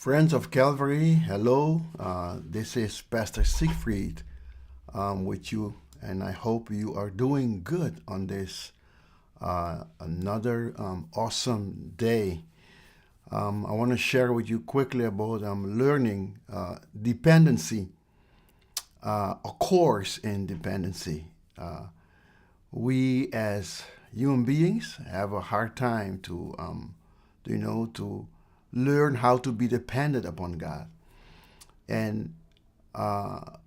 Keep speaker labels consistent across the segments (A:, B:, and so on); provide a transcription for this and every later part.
A: Friends of Calvary, hello. This is Pastor Siegfried with you, and I hope you are doing good on this another awesome day. I want to share with you quickly about learning dependency, a course in dependency. We as human beings have a hard time to learn how to be dependent upon God, and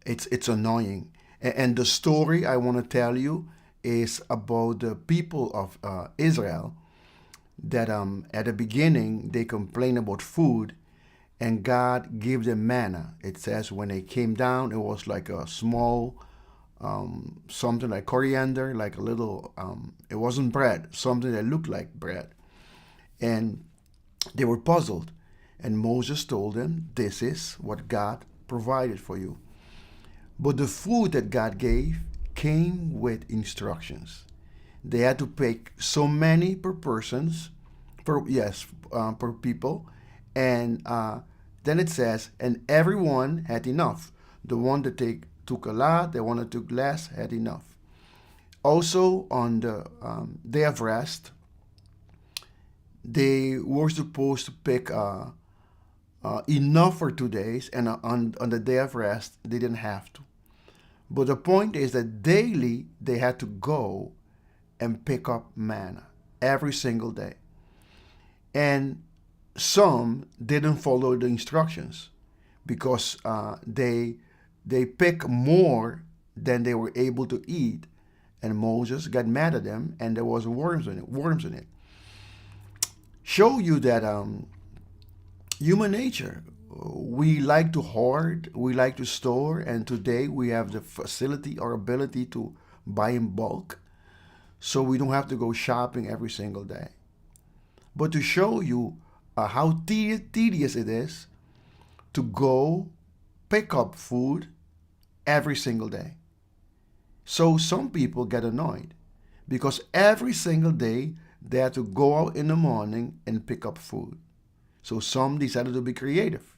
A: it's annoying. And the story I want to tell you is about the people of Israel that at the beginning they complained about food, and God gave them manna. It says when they came down, it was like a small something like coriander, like a little. It wasn't bread, something that looked like bread, and they were puzzled. And Moses told them, "This is what God provided for you." But the food that God gave came with instructions. They had to pick so many per persons, per people, and then it says, and everyone had enough. The one that took a lot, the one that took less had enough. Also, on the day of rest, they were supposed to pick enough for 2 days, and on the day of rest, they didn't have to. But the point is that daily they had to go and pick up manna every single day. And some didn't follow the instructions because they pick more than they were able to eat, and Moses got mad at them, and there was worms in it. Worms in it. Show you that human nature. We like to hoard, we like to store, and today we have the facility or ability to buy in bulk, so we don't have to go shopping every single day. But to show you how tedious it is to go pick up food every single day. So some people get annoyed because every single day they have to go out in the morning and pick up food. So some decided to be creative.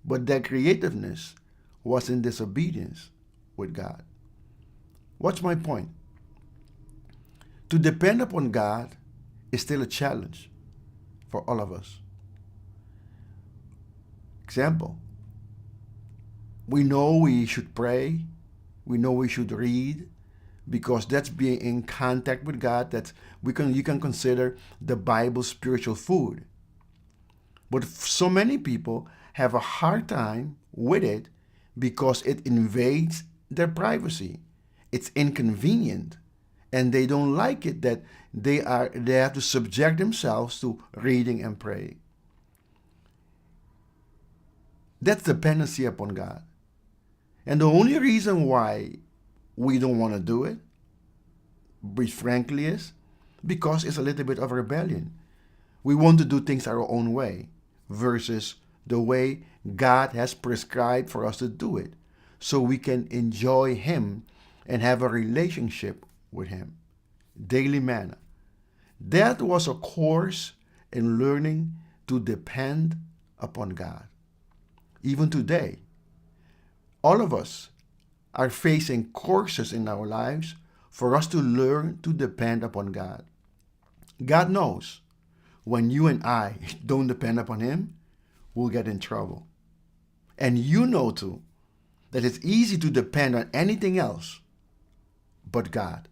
A: But their creativeness was in disobedience with God. What's my point? To depend upon God is still a challenge for all of us. Example, we know we should pray, we know we should read, because that's being in contact with God. You can consider the Bible spiritual food. But so many people have a hard time with it because it invades their privacy. It's inconvenient, and they don't like it that they have to subject themselves to reading and praying. That's dependency upon God. And the only reason why we don't want to do it, which frankly is because it's a little bit of rebellion. We want to do things our own way versus the way God has prescribed for us to do it, so we can enjoy Him and have a relationship with Him. Daily manna. That was a course in learning to depend upon God. Even today, all of us are facing courses in our lives for us to learn to depend upon God. God knows when you and I don't depend upon Him, we'll get in trouble. And you know too that it's easy to depend on anything else but God.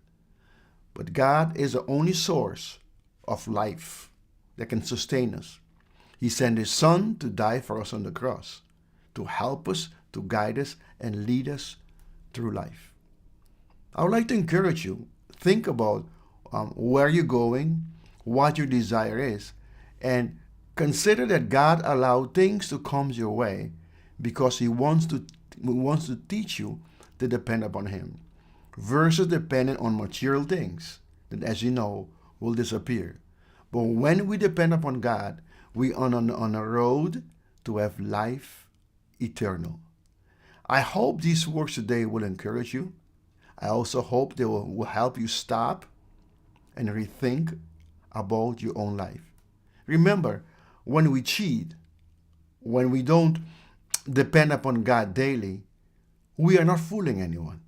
A: But God is the only source of life that can sustain us. He sent His Son to die for us on the cross, to help us, to guide us, and lead us through life. I would like to encourage you, think about where you're going, what your desire is, and consider that God allowed things to come your way because He wants to teach you to depend upon Him, versus depending on material things that, as you know, will disappear. But when we depend upon God, we are on a road to have life eternal. I hope these words today will encourage you. I also hope they will help you stop and rethink about your own life. Remember, when we cheat, when we don't depend upon God daily, we are not fooling anyone.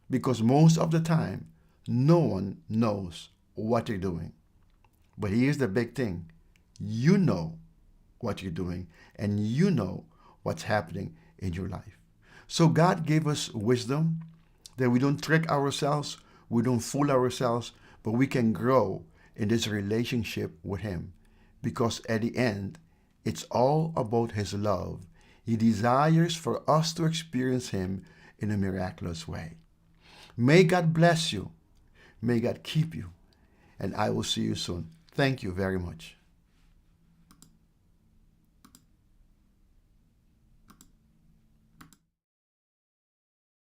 A: Because most of the time, no one knows what you're doing. But here's the big thing. You know what you're doing, and you know what's happening in your life. So God gave us wisdom that we don't trick ourselves, we don't fool ourselves, but we can grow in this relationship with Him. Because at the end, it's all about His love. He desires for us to experience Him in a miraculous way. May God bless you. May God keep you. And I will see you soon. Thank you very much.